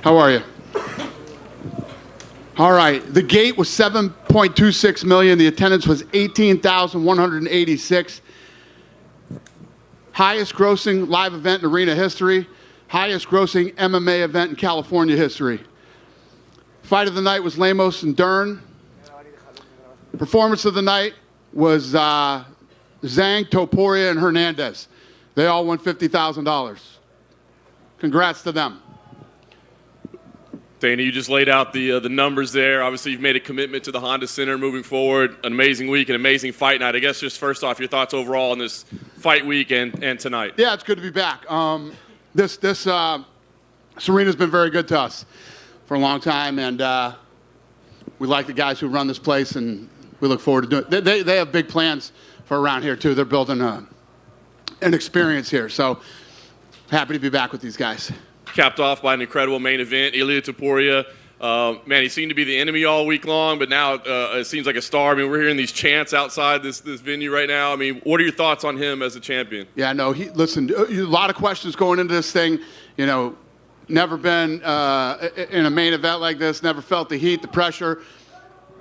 How are you? All right. The gate was 7.26 million. The attendance was 18,186. Highest grossing live event in arena history. Highest grossing MMA event in California history. Fight of the night was Lemos and Dern. Performance of the night was Zhang, Topuria, and Hernandez. They all won $50,000. Congrats to them. Dana, you just laid out the numbers there. Obviously, you've made a commitment to the Honda Center moving forward. An amazing week, an amazing fight night. I guess just first off, your thoughts overall on this fight week and tonight. Yeah, it's good to be back. This arena's been very good to us for a long time, and we like the guys who run this place, and we look forward to doing it. They have big plans for around here, too. They're building an experience here, so happy to be back with these guys. Capped off by an incredible main event, Ilia Topuria. Man, he seemed to be the enemy all week long, but now it seems like a star. I mean, we're hearing these chants outside this venue right now. I mean, what are your thoughts on him as a champion? Yeah, no, listen, a lot of questions going into this thing. You know, never been in a main event like this, never felt the heat, the pressure.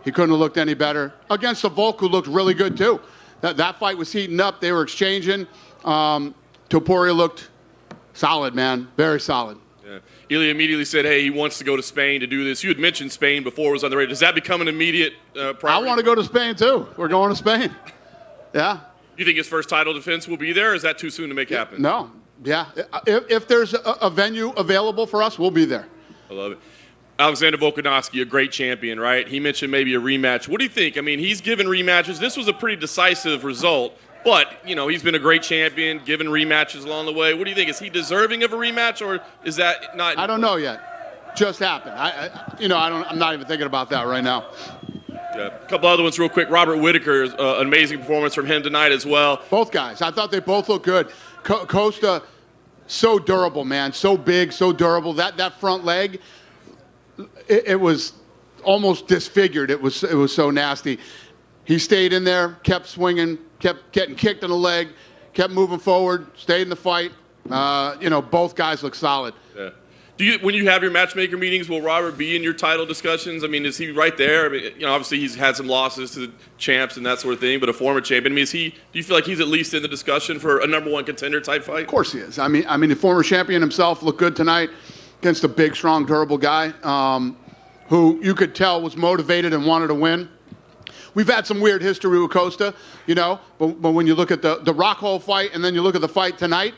He couldn't have looked any better. Against a Volk who looked really good, too. That fight was heating up. They were exchanging. Topuria looked solid, man. Very solid. Yeah. Ilia immediately said, hey, he wants to go to Spain to do this. You had mentioned Spain before it was on the radar. Does that become an immediate priority? I want to go to Spain, too. We're going to Spain. Yeah. You think his first title defense will be there, or is that too soon to make happen? No. Yeah. If there's a venue available for us, we'll be there. I love it. Alexander Volkanovski, a great champion, right? He mentioned maybe a rematch. What do you think? I mean, he's given rematches. This was a pretty decisive result. But, you know, he's been a great champion, given rematches along the way. What do you think? Is he deserving of a rematch, or is that not? I don't know yet. Just happened. I'm not even thinking about that right now. Yeah. A couple other ones real quick. Robert Whittaker, an amazing performance from him tonight as well. Both guys. I thought they both looked good. Costa, so durable, man. So big, so durable. That front leg, it was almost disfigured. It was so nasty. He stayed in there, kept swinging, kept getting kicked in the leg, kept moving forward, stayed in the fight. Both guys look solid. Yeah. When you have your matchmaker meetings, will Robert be in your title discussions? I mean, is he right there? I mean, obviously he's had some losses to the champs and that sort of thing, but a former champion. I mean, do you feel like he's at least in the discussion for a number one contender type fight? Of course he is. I mean, the former champion himself looked good tonight against a big, strong, durable guy who you could tell was motivated and wanted to win. We've had some weird history with Costa, but when you look at the Rockhold fight and then you look at the fight tonight,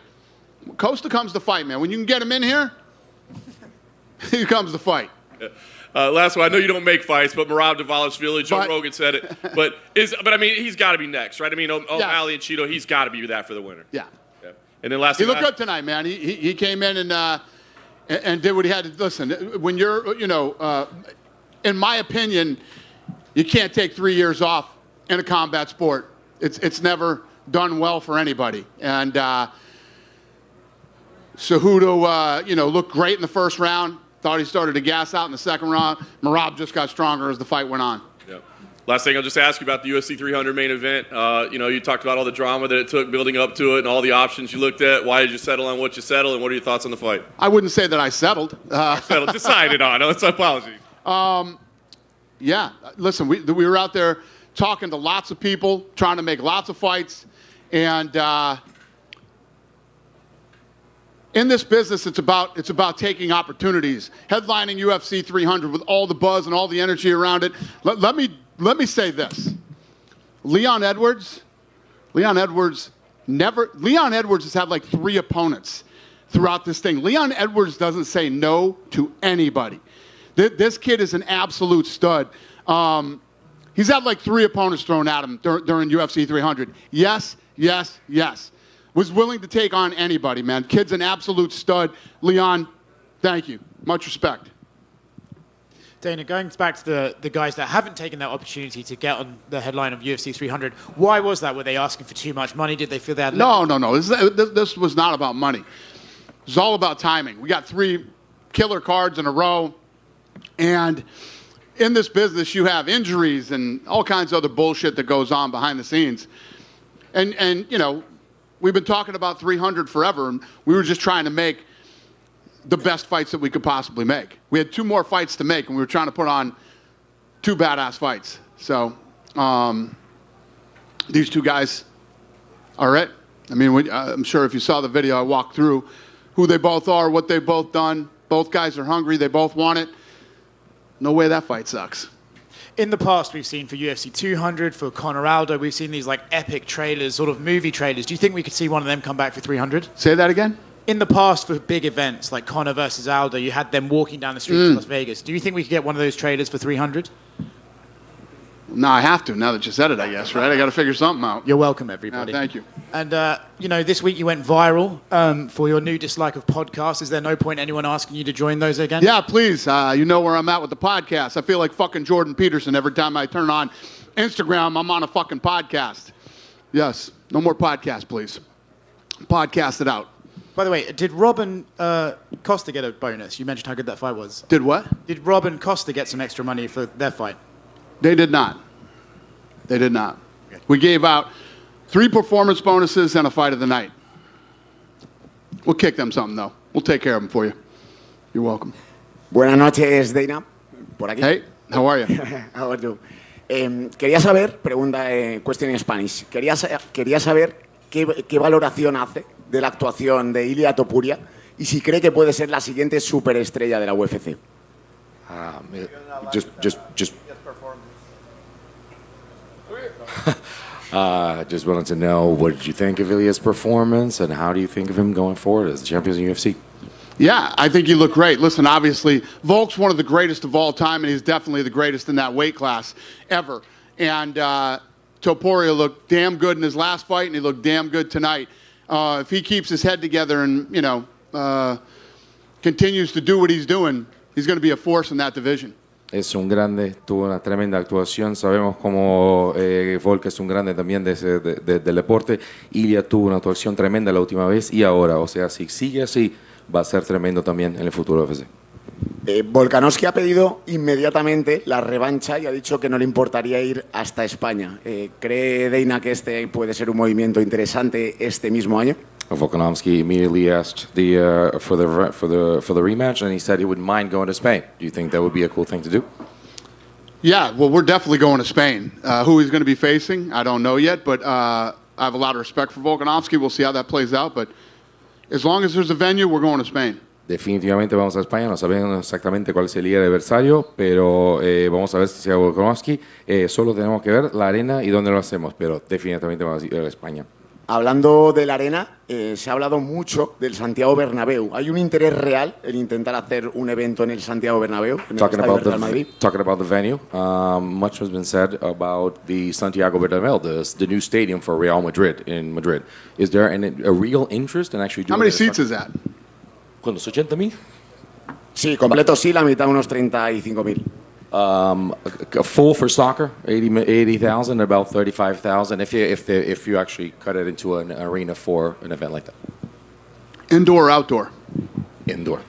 Costa comes to fight, man. When you can get him in here, he comes to fight. Yeah. Last one, I know you don't make fights, but Merab Dvalishvili, Joe Rogan said it. But I mean, he's got to be next, right? I mean, O'Malley and Cheeto, he's got to be that for the winner. Yeah. And then last, he looked good tonight, man. He came in and did what he had to. Listen, when you're, in my opinion, you can't take 3 years off in a combat sport. It's never done well for anybody. And Cejudo, looked great in the first round. Thought he started to gas out in the second round. Merab just got stronger as the fight went on. Yep. Last thing, I'll just ask you about the UFC 300 main event. You talked about all the drama that it took building up to it and all the options you looked at. Why did you settle on what you settled, and what are your thoughts on the fight? I wouldn't say that I settled. Decided on. It's an apology. Yeah. Listen, we were out there talking to lots of people, trying to make lots of fights, and in this business, it's about taking opportunities. Headlining UFC 300 with all the buzz and all the energy around it. Let me say this: Leon Edwards has had like 3 opponents throughout this thing. Leon Edwards doesn't say no to anybody. This kid is an absolute stud. He's had like 3 opponents thrown at him during UFC 300. Yes. Was willing to take on anybody, man. Kid's an absolute stud. Leon, thank you. Much respect. Dana, going back to the guys that haven't taken that opportunity to get on the headline of UFC 300, why was that? Were they asking for too much money? Did they feel they had... No. This was not about money. It was all about timing. We got 3 killer cards in a row, and in this business, you have injuries and all kinds of other bullshit that goes on behind the scenes. And we've been talking about 300 forever, and we were just trying to make the best fights that we could possibly make. We had 2 more fights to make, and we were trying to put on 2 badass fights. So these 2 guys are it. I mean, I'm sure if you saw the video, I walked through who they both are, what they've both done. Both guys are hungry. They both want it. No way that fight sucks. In the past, we've seen for UFC 200, for Conor Aldo, we've seen these like epic trailers, sort of movie trailers. Do you think we could see one of them come back for 300? Say that again? In the past, for big events like Conor versus Aldo, you had them walking down the streets of Las Vegas. Do you think we could get one of those trailers for 300? No, I have to, now that you said it, I guess, right? I got to figure something out. You're welcome, everybody. Thank you. And, this week you went viral for your new dislike of podcasts. Is there no point anyone asking you to join those again? Yeah, please. You know where I'm at with the podcast. I feel like fucking Jordan Peterson every time I turn on Instagram. I'm on a fucking podcast. Yes. No more podcasts, please. Podcast it out. By the way, did Rob and Costa get a bonus? You mentioned how good that fight was. Did what? Did Rob and Costa get some extra money for their fight? They did not. They did not. Okay. We gave out 3 performance bonuses and a fight of the night. We'll kick them something, though. We'll take care of them for you. You're welcome. Buenas noches, Dana. Por aquí. Hey, how are you? How are you? Quería saber, question in Spanish, quería saber qué valoración hace de la actuación de Ilia Topuria y si cree que puede ser la siguiente superestrella de la UFC. Just wanted to know, what did you think of Ilya's performance, and how do you think of him going forward as the champion of the UFC? Yeah, I think he looked great. Listen, obviously, Volk's one of the greatest of all time, and he's definitely the greatest in that weight class ever. And Topuria looked damn good in his last fight, and he looked damn good tonight. If he keeps his head together and, continues to do what he's doing, he's going to be a force in that division. Es un grande, tuvo una tremenda actuación. Sabemos cómo Volk es un grande también del deporte. Ilya tuvo una actuación tremenda la última vez y ahora, o sea, si sigue así, va a ser tremendo también en el futuro UFC. Volkanovski ha pedido inmediatamente la revancha y ha dicho que no le importaría ir hasta España. ¿Cree Dana que este puede ser un movimiento interesante este mismo año? Volkanovski immediately asked for the rematch, and he said he wouldn't mind going to Spain. Do you think that would be a cool thing to do? Yeah, well, we're definitely going to Spain. Who he's going to be facing, I don't know yet, but I have a lot of respect for Volkanovski. We'll see how that plays out, but as long as there's a venue, we're going to Spain. Definitivamente vamos a España, no sabemos exactamente cuál sería el adversario, pero vamos a ver si sea Volkanovski. Solo tenemos que ver la arena y dónde lo hacemos, pero definitivamente vamos a ir a España. Hablando de la arena, se ha hablado mucho del Santiago Bernabéu. ¿Hay un interés real en intentar hacer un evento en el Santiago Bernabéu, en el estadio del Real Madrid? Talking about the venue, much has been said about the Santiago Bernabéu, the new stadium for Real Madrid in Madrid. Is there a real interest in actually doing How many seats is that? ¿Cuántos? ¿80,000? Sí, completo sí, la mitad unos 35.000. A full for soccer, 80,000, about 35,000 if you actually cut it into an arena for an event like that. Indoor or outdoor? Indoor.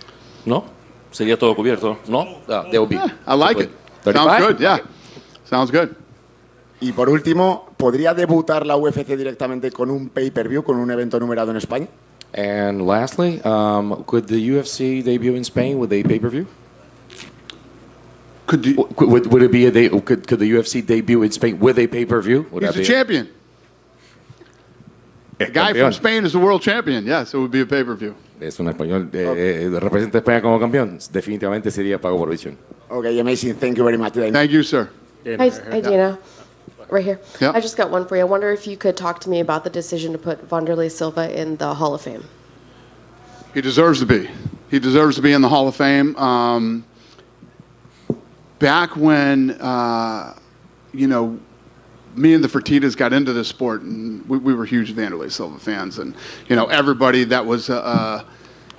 No? Sería todo cubierto. No? There will be. Yeah, I like it. 35? Sounds good, yeah. Okay. Sounds good. Y por último, ¿podría debutar la UFC directamente con un pay-per-view, con un evento numerado en España? And lastly, could the UFC debut in Spain with a pay-per-view? Would it be could the UFC debut in Spain with a pay-per-view? He's a champion. The guy from Spain is the world champion. Yes, it would be a pay-per-view. Es un español. Representa a España como campeón. Definitivamente sería pago por visión. Okay, amazing. Thank you very much, Dana. Thank you, sir. Hi, Dana. Right here. Yep. I just got one for you. I wonder if you could talk to me about the decision to put Wanderlei Silva in the Hall of Fame. He deserves to be. He deserves to be in the Hall of Fame. Back when, me and the Fertittas got into this sport, and we were huge Wanderlei Silva fans, and everybody that was a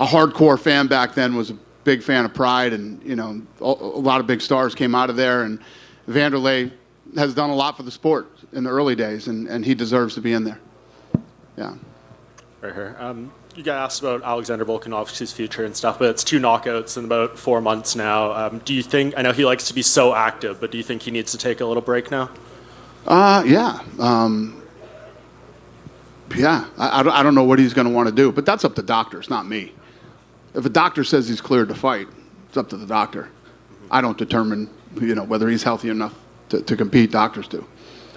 hardcore fan back then was a big fan of Pride, and a lot of big stars came out of there, and Wanderlei has done a lot for the sport in the early days, and he deserves to be in there. Yeah. Right here. You got asked about Alexander Volkanovski's future and stuff, but it's 2 knockouts in about 4 months now. Do you think, I know he likes to be so active, but do you think he needs to take a little break now? Yeah. I don't know what he's going to want to do, but that's up to doctors, not me. If a doctor says he's cleared to fight, it's up to the doctor. I don't determine, whether he's healthy enough to compete. Doctors do.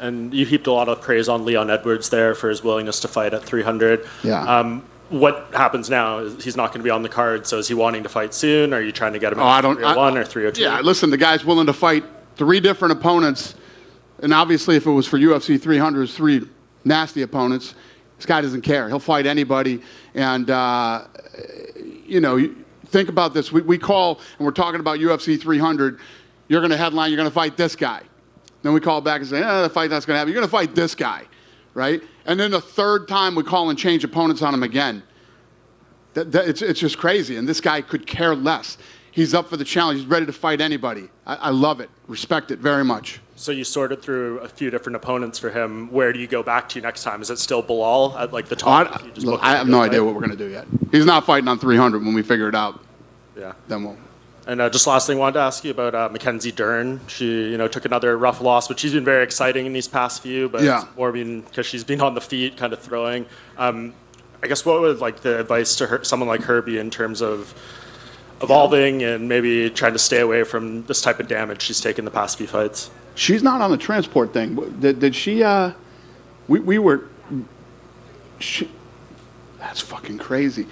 And you heaped a lot of praise on Leon Edwards there for his willingness to fight at 300. Yeah. What happens now? He's not going to be on the card, so is he wanting to fight soon? Are you trying to get him at 301 or 302? Yeah, listen, the guy's willing to fight 3 different opponents, and obviously if it was for UFC 300, it's 3 nasty opponents. This guy doesn't care. He'll fight anybody, and, think about this. We call, and we're talking about UFC 300, you're going to headline, you're going to fight this guy. Then we call back and say, the fight that's going to happen. You're going to fight this guy, right? And then the third time we call and change opponents on him again. It's just crazy. And this guy could care less. He's up for the challenge. He's ready to fight anybody. I love it. Respect it very much. So you sorted through a few different opponents for him. Where do you go back to next time? Is it still Bilal at the top? I have no idea what we're going to do yet. He's not fighting on 300 when we figure it out. Yeah. Then we'll. And just last thing I wanted to ask you about Mackenzie Dern. She, took another rough loss, but she's been very exciting in these past few. But it's more because she's been on the feet, kind of throwing. I guess what would the advice to someone like her be in terms of evolving and maybe trying to stay away from this type of damage she's taken the past few fights? She's not on the transport thing. Did she? We were. That's fucking crazy.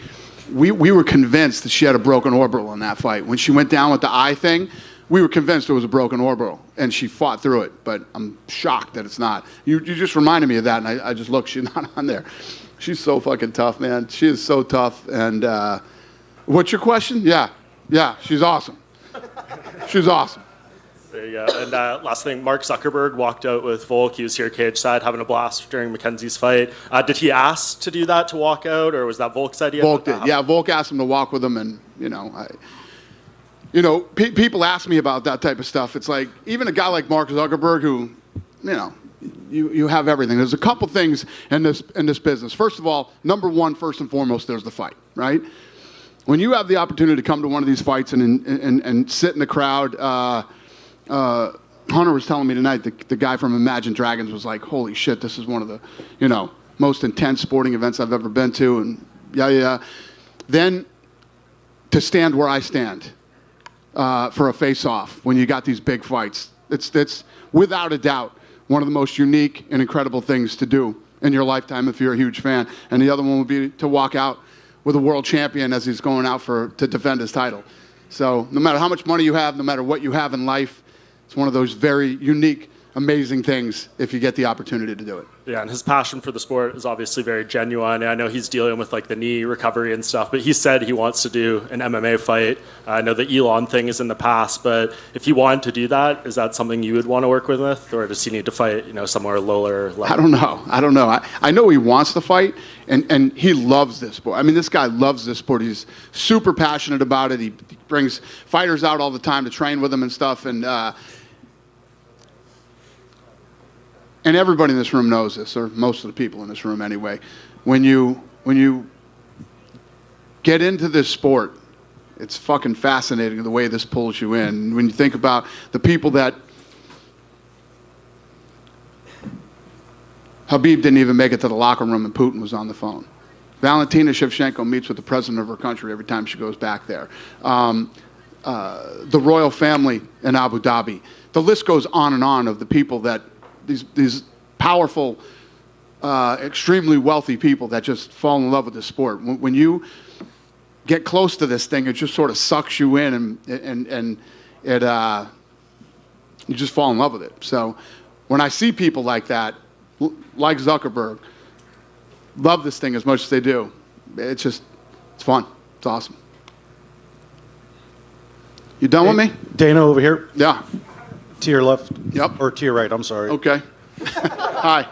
We were convinced that she had a broken orbital in that fight. When she went down with the eye thing, we were convinced it was a broken orbital, and she fought through it. But I'm shocked that it's not. You just reminded me of that, and I just looked. She's not on there. She's so fucking tough, man. She is so tough. And what's your question? Yeah, she's awesome. She's awesome. There you go. And last thing, Mark Zuckerberg walked out with Volk. He was here cage side having a blast during Mackenzie's fight. Did he ask to do that, to walk out, or was that Volk's idea? Volk did. Yeah, Volk asked him to walk with him, and people ask me about that type of stuff. It's like even a guy like Mark Zuckerberg, who, you have everything. There's a couple things in this business. First of all, number one, first and foremost, there's the fight, right? When you have the opportunity to come to one of these fights and sit in the crowd. Hunter was telling me tonight, the guy from Imagine Dragons was like, holy shit, this is one of the, most intense sporting events I've ever been to, and yeah. Then to stand where I stand for a face-off when you got these big fights, it's without a doubt one of the most unique and incredible things to do in your lifetime if you're a huge fan. And the other one would be to walk out with a world champion as he's going out to defend his title. So no matter how much money you have, no matter what you have in life, it's one of those very unique, amazing things if you get the opportunity to do it. Yeah, and his passion for the sport is obviously very genuine. I know he's dealing with the knee recovery and stuff, but he said he wants to do an MMA fight. I know the Elon thing is in the past, but if he wanted to do that, is that something you would want to work with, or does he need to fight, somewhere lower level? I don't know. I know he wants to fight, and he loves this sport. I mean, this guy loves this sport. He's super passionate about it. He brings fighters out all the time to train with him and stuff, and everybody in this room knows this, or most of the people in this room anyway. When you get into this sport, it's fucking fascinating the way this pulls you in. When you think about the people that Habib didn't even make it to the locker room and Putin was on the phone. Valentina Shevchenko meets with the president of her country every time she goes back there. The royal family in Abu Dhabi. The list goes on and on of the people that these powerful, extremely wealthy people that just fall in love with the sport. When you get close to this thing, it just sort of sucks you in, and it you just fall in love with it. So when I see people like that, like Zuckerberg, love this thing as much as they do, it's fun. It's awesome. You done with me? Dana over here. Yeah. To your left. Yep. Or to your right, I'm sorry. Okay. Hi.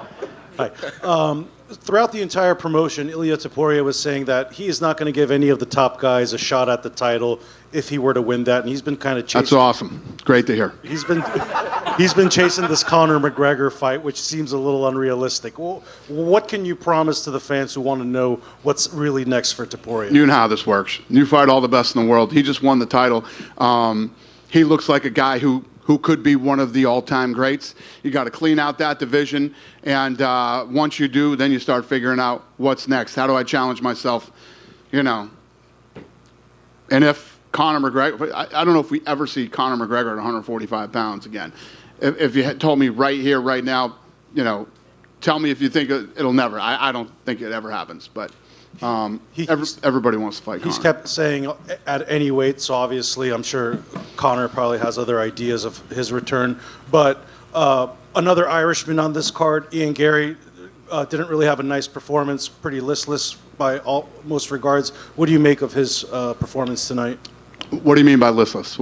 Hi. Throughout the entire promotion, Ilia Topuria was saying that he is not going to give any of the top guys a shot at the title if he were to win that, and he's been kind of chasing. That's awesome. Great to hear. He's been chasing this Conor McGregor fight, which seems a little unrealistic. Well, what can you promise to the fans who want to know what's really next for Topuria? You know how this works. You fight all the best in the world. He just won the title. He looks like a guy who could be one of the all-time greats. You got to clean out that division, and once you do, then you start figuring out what's next. How do I challenge myself? And if Conor McGregor, I don't know if we ever see Conor McGregor at 145 pounds again. If you had told me right here, right now, tell me if you think it'll never. I don't think it ever happens, but everybody wants to fight Conor. He's kept saying at any weight, so obviously I'm sure Conor probably has other ideas of his return. But another Irishman on this card, Ian Gary, didn't really have a nice performance, pretty listless by most regards. What do you make of his performance tonight? What do you mean by listless?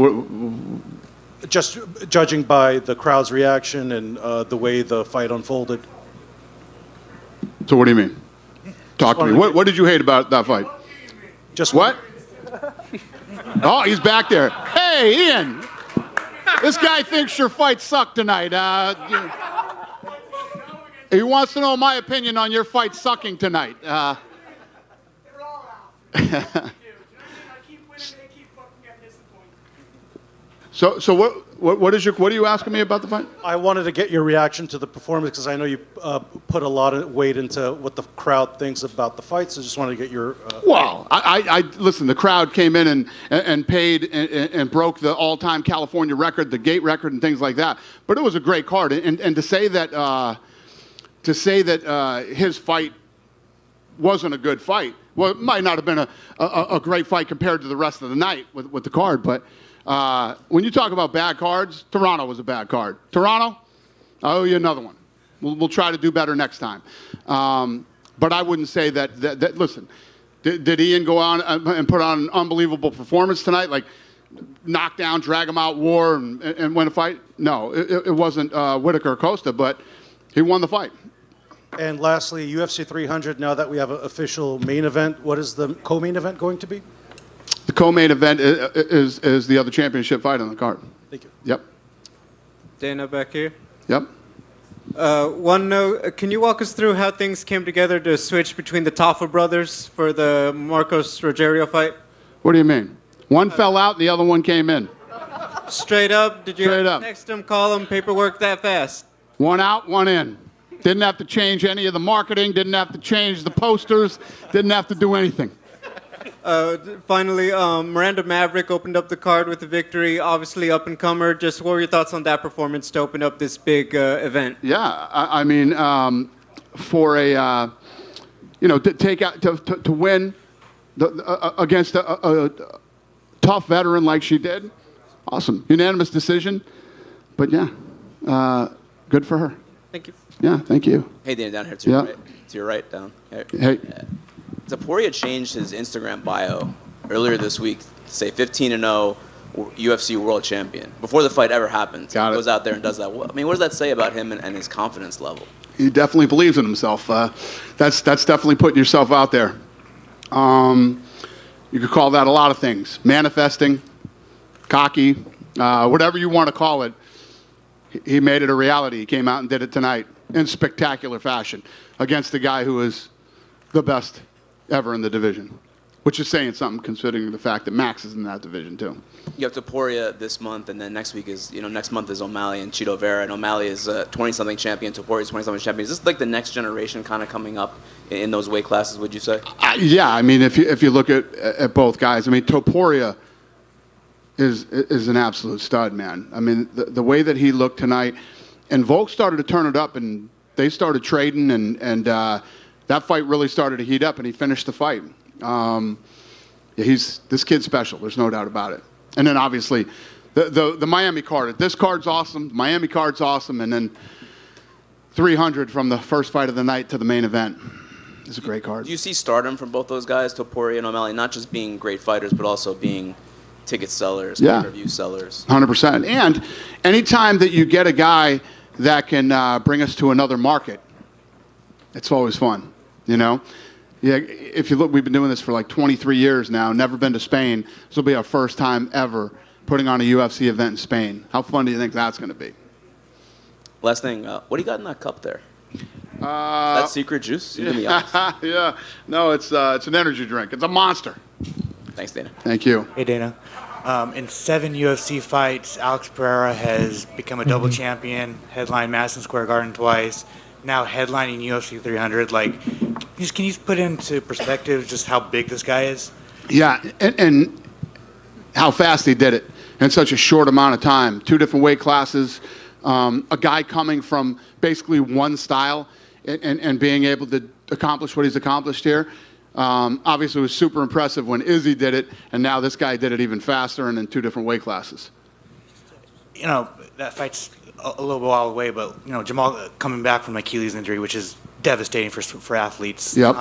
Just judging by the crowd's reaction and the way the fight unfolded. So what do you mean? Talk to me. What did you hate about that fight? Just what? Oh, he's back there. Hey, Ian. This guy thinks your fight sucked tonight. He wants to know my opinion on your fight sucking tonight. So what are you asking me about the fight? I wanted to get your reaction to the performance because I know you put a lot of weight into what the crowd thinks about the fight. So just wanted to get your. Well, I listen. The crowd came in and paid and broke the all-time California record, the gate record, and things like that. But it was a great card, and to say that his fight wasn't a good fight. Well, it might not have been a great fight compared to the rest of the night with the card, but. When you talk about bad cards, Toronto was a bad card. Toronto, I owe you another one. We'll try to do better next time. But I wouldn't say that listen, did Ian go on and put on an unbelievable performance tonight? Like knock down, drag him out, war, and win a fight? No, it wasn't Whitaker or Costa, but he won the fight. And lastly, UFC 300, now that we have an official main event, what is the co-main event going to be? The co-main event is the other championship fight on the card. Thank you. Yep. Dana back here. Yep. One note, can you walk us through how things came together to switch between the Taffa brothers for the Marcos Rogerio fight? What do you mean? One fell out and the other one came in. Straight up? Did you text him, call him, paperwork that fast? One out, one in. Didn't have to change any of the marketing, didn't have to change the posters, didn't have to do anything. Finally, Miranda Maverick opened up the card with a victory. Obviously, up-and-comer. Just what were your thoughts on that performance to open up this big event? Yeah, I mean, for a, to win against a tough veteran like she did, awesome. Unanimous decision, but yeah, good for her. Thank you. Yeah, thank you. Hey, Dana, down here to your right. To your right, down. Hey. Topuria changed his Instagram bio earlier this week to say 15-0 UFC world champion. Before the fight ever happens, he goes out there and does that. I mean, what does that say about him and his confidence level? He definitely believes in himself. That's definitely putting yourself out there. You could call that a lot of things. Manifesting, cocky, whatever you want to call it. He made it a reality. He came out and did it tonight in spectacular fashion against the guy who is the best ever in the division, which is saying something considering the fact that Max is in that division too. You have Topuria this month, and then next month is O'Malley and Chito Vera, and O'Malley is a 20-something champion, Topuria is 20-something champion. Is this like the next generation kind of coming up in those weight classes, would you say? Yeah, I mean, if you look at both guys, I mean, Topuria is an absolute stud, man. I mean, the way that he looked tonight, and Volk started to turn it up, and they started trading, and that fight really started to heat up, and he finished the fight. This kid's special. There's no doubt about it. And then obviously, the Miami card. This card's awesome. Miami card's awesome, and then 300 from the first fight of the night to the main event. It's a great card. Do you see stardom from both those guys, Topuria and O'Malley, not just being great fighters, but also being ticket sellers, pay-per-view sellers? 100%. And anytime that you get a guy that can bring us to another market, it's always fun. You know, yeah. If you look, we've been doing this for like 23 years now. Never been to Spain. This will be our first time ever putting on a UFC event in Spain. How fun do you think that's going to be? Last thing, what do you got in that cup there? Is that secret juice? Yeah. No, it's an energy drink. It's a monster. Thanks, Dana. Thank you. Hey, Dana. In 7 UFC fights, Alex Pereira has become a double champion, headlined Madison Square Garden twice. Now headlining UFC 300, like, can you put into perspective just how big this guy is? Yeah, and how fast he did it in such a short amount of time. 2 different weight classes, a guy coming from basically one style and being able to accomplish what he's accomplished here. Obviously, it was super impressive when Izzy did it, and now this guy did it even faster and in 2 different weight classes. You know, that fight's a little while away, but, you know, Jamal coming back from Achilles injury, which is devastating for athletes. Yep.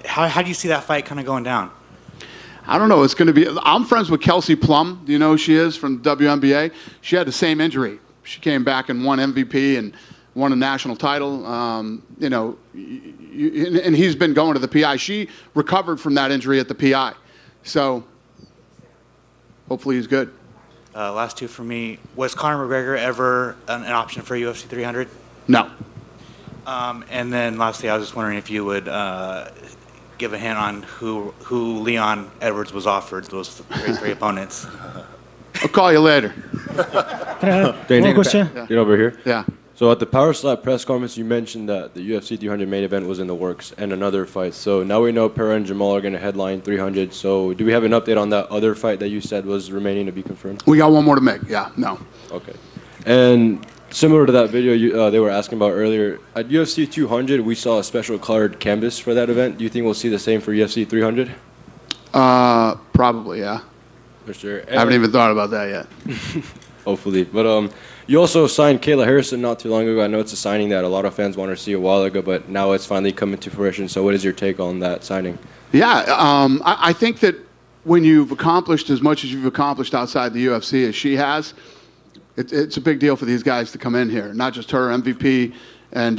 How do you see that fight kind of going down? I don't know. It's going to be. I'm friends with Kelsey Plum. Do you know who she is from WNBA? She had the same injury. She came back and won MVP and won a national title. You know, and he's been going to the PI. She recovered from that injury at the PI. So hopefully he's good. Last 2 for me. Was Conor McGregor ever an option for UFC 300? No. And then lastly, I was just wondering if you would give a hint on who Leon Edwards was offered, those 3 opponents. I'll call you later. One question? Get over here. Yeah. So at the Power Slap press conference, you mentioned that the UFC 300 main event was in the works and another fight. So now we know Pereira and Jamal are going to headline 300. So do we have an update on that other fight that you said was remaining to be confirmed? We got one more to make. Yeah. No. Okay. And similar to that video they were asking about earlier, at UFC 200, we saw a special colored canvas for that event. Do you think we'll see the same for UFC 300? Probably, yeah. For sure. I haven't even thought about that yet. Hopefully. But you also signed Kayla Harrison not too long ago. I know it's a signing that a lot of fans wanted to see a while ago, but now it's finally coming to fruition. So what is your take on that signing? Yeah, I think that when you've accomplished as much as you've accomplished outside the UFC as she has, it's a big deal for these guys to come in here. Not just her, MVP, and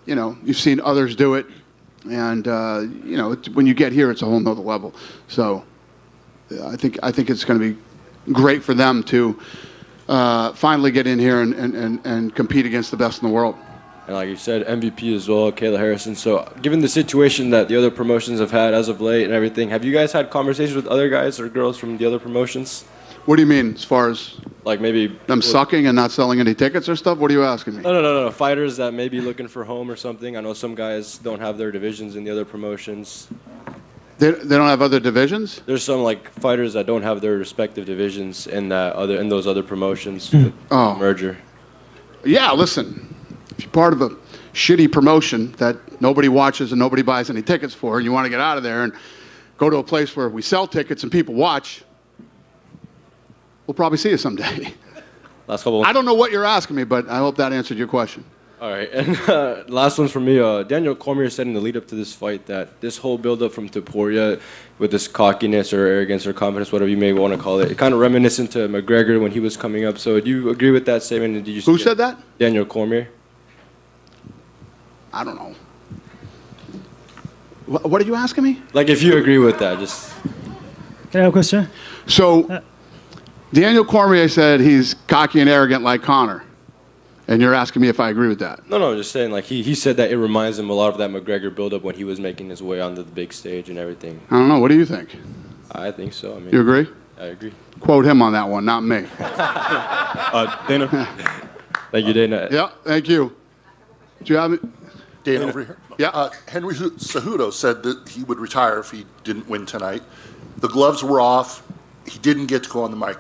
you know, you've seen others do it, and you know, when you get here, it's a whole nother level. So I think it's going to be great for them to finally get in here and compete against the best in the world. And like you said, MVP as well, Kayla Harrison. So given the situation that the other promotions have had as of late and everything, have you guys had conversations with other guys or girls from the other promotions? What do you mean, as far as like maybe them sucking and not selling any tickets or stuff? What are you asking me? No. Fighters that may be looking for home or something. I know some guys don't have their divisions in the other promotions. They don't have other divisions? There's some like fighters that don't have their respective divisions in those other promotions with the merger. Yeah, listen, if you're part of a shitty promotion that nobody watches and nobody buys any tickets for, and you want to get out of there and go to a place where we sell tickets and people watch, we'll probably see you someday. I don't know what you're asking me, but I hope that answered your question. All right, and last one's from me. Daniel Cormier said in the lead up to this fight that this whole build-up from Topuria with this cockiness or arrogance or confidence, whatever you may want to call it, kind of reminiscent to McGregor when he was coming up. So do you agree with that statement? And did you Who said that? Daniel Cormier. I don't know. What are you asking me? Like if you agree with that, just... Can I have a question? So Daniel Cormier said he's cocky and arrogant like Conor. And you're asking me if I agree with that? No, I'm just saying, like, he said that it reminds him a lot of that McGregor build-up when he was making his way onto the big stage and everything. I don't know. What do you think? I think so. I mean, you agree? I agree. Quote him on that one, not me. Dana. Thank you, Dana. Yeah, thank you. Do you have it? Dana, over here. Yeah. Henry Cejudo said that he would retire if he didn't win tonight. The gloves were off. He didn't get to go on the mic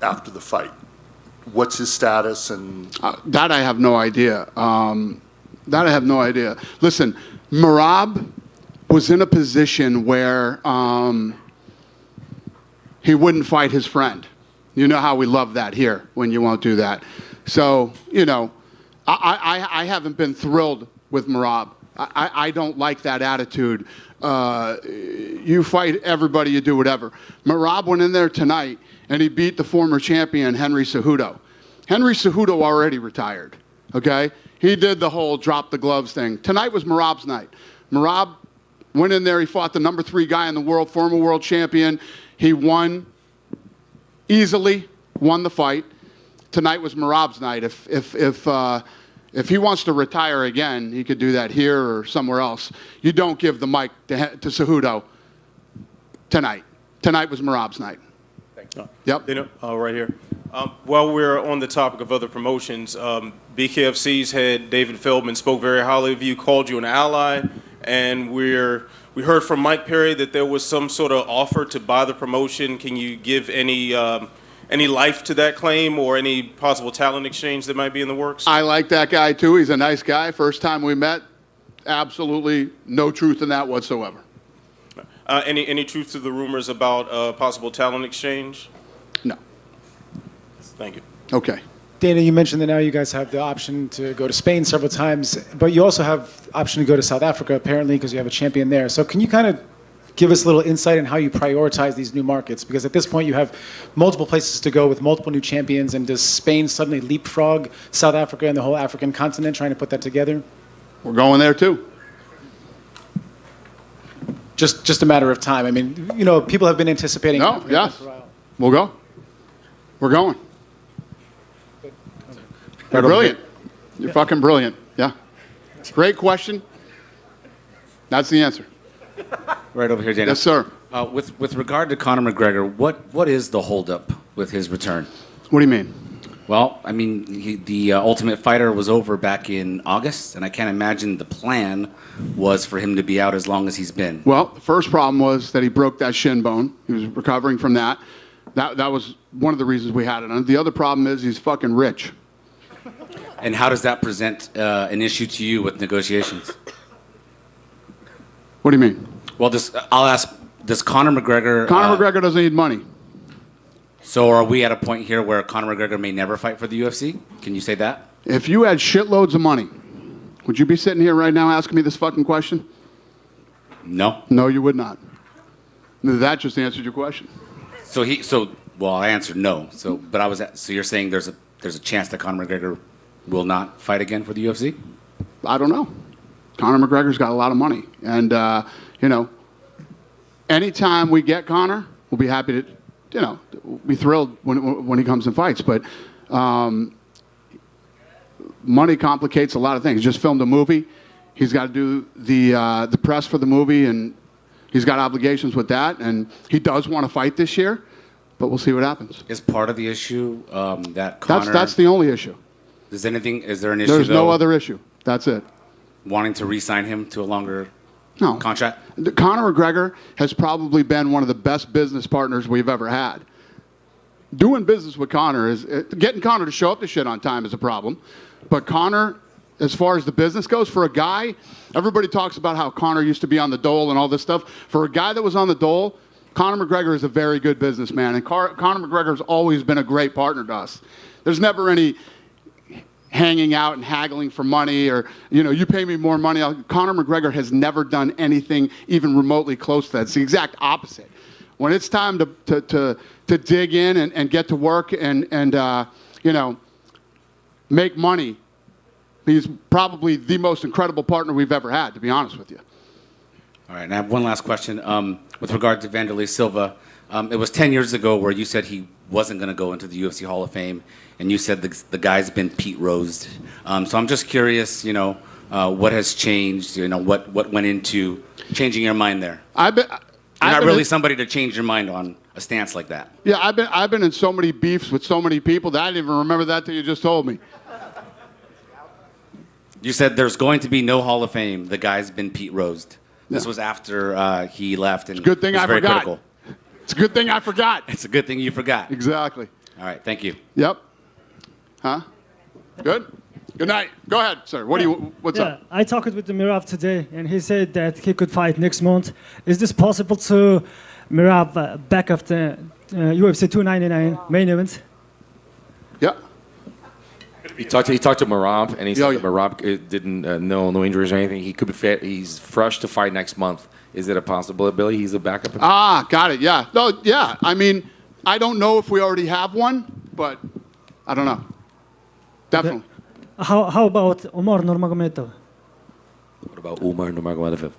after the fight. What's his status? And that I have no idea. Listen, Merab was in a position where he wouldn't fight his friend. You know how we love that here when you won't do that. So, you know, I haven't been thrilled with Merab. I don't like that attitude. You fight everybody, you do whatever. Merab went in there tonight and he beat the former champion, Henry Cejudo. Henry Cejudo already retired, okay? He did the whole drop the gloves thing. Tonight was Merab's night. Merab went in there, he fought the number 3 guy in the world, former world champion. He won easily, won the fight. Tonight was Merab's night. If he wants to retire again, he could do that here or somewhere else. You don't give the mic to Cejudo tonight. Tonight was Merab's night. Yep. Dana, right here. While we're on the topic of other promotions, BKFC's head David Feldman spoke very highly of you, called you an ally, and we We heard from Mike Perry that there was some sort of offer to buy the promotion. Can you give any life to that claim or any possible talent exchange that might be in the works? I like that guy too. He's a nice guy. First time we met, absolutely no truth in that whatsoever. Any truth to the rumors about possible talent exchange? No. Thank you. Okay. Dana, you mentioned that now you guys have the option to go to Spain several times, but you also have the option to go to South Africa, apparently, because you have a champion there. So can you kind of give us a little insight on how you prioritize these new markets? Because at this point, you have multiple places to go with multiple new champions, and does Spain suddenly leapfrog South Africa and the whole African continent, trying to put that together? We're going there, too. Just a matter of time. I mean, you know, people have been anticipating. No, yes. We'll go. We're going. You're brilliant. You're fucking brilliant. Yeah. Great question. That's the answer. Right over here, Dana. Yes, sir. With regard to Conor McGregor, what is the holdup with his return? What do you mean? Well, I mean, the Ultimate Fighter was over back in August, and I can't imagine the plan was for him to be out as long as he's been. Well, the first problem was that he broke that shin bone. He was recovering from that. That was one of the reasons we had it on. The other problem is he's fucking rich. And how does that present an issue to you with negotiations? What do you mean? Well, I'll ask, does Conor McGregor... Conor McGregor doesn't need money. So are we at a point here where Conor McGregor may never fight for the UFC? Can you say that? If you had shitloads of money, would you be sitting here right now asking me this fucking question? No. No, you would not. That just answered your question. Well, I answered no. So you're saying there's a chance that Conor McGregor will not fight again for the UFC? I don't know. Conor McGregor's got a lot of money. And, you know, anytime we get Conor, we'll be happy to, you know, be thrilled when he comes and fights. But money complicates a lot of things. He just filmed a movie. He's got to do the press for the movie, and he's got obligations with that. And he does want to fight this year, but we'll see what happens. Is part of the issue that Conor... That's the only issue. Is there an issue, There's no other issue. That's it. Wanting to re-sign him to a longer contract? Conor McGregor has probably been one of the best business partners we've ever had. Doing business with Conor getting Conor to show up to shit on time is a problem. But Conor, as far as the business goes, for a guy, everybody talks about how Conor used to be on the dole and all this stuff. For a guy that was on the dole, Conor McGregor is a very good businessman. And Conor McGregor has always been a great partner to us. There's never any hanging out and haggling for money or, you know, you pay me more money. Conor McGregor has never done anything even remotely close to that. It's the exact opposite. When it's time to dig in and get to work and you know, make money, he's probably the most incredible partner we've ever had, to be honest with you. All right, and I have one last question. With regard to Wanderlei Silva, it was 10 years ago where you said he wasn't going to go into the UFC Hall of Fame, and you said the guy's been Pete Rosed. So I'm just curious, you know, what has changed? You know, what went into changing your mind there? You're not really somebody to change your mind on a stance like that. Yeah, I've been in so many beefs with so many people that I didn't even remember that till you just told me. You said there's going to be no Hall of Fame. The guy's been Pete Rosed. This was after he left, and it's a good thing I forgot. Critical. It's a good thing I forgot. It's a good thing you forgot. Exactly. All right, thank you. Yep. Huh? Good? Good night. Go ahead, sir. What's up? I talked with Mirav today, and he said that he could fight next month. Is this possible to Mirav back of the UFC 299 main event? Yeah. He talked to Marab, and he said that Marab didn't no injuries or anything. He could be fit. He's fresh to fight next month. Is it a possibility he's a backup? Got it. Yeah. No, yeah. I mean, I don't know if we already have one, but I don't know. Definitely. How about Umar Nurmagomedov? What about Umar Nurmagomedov?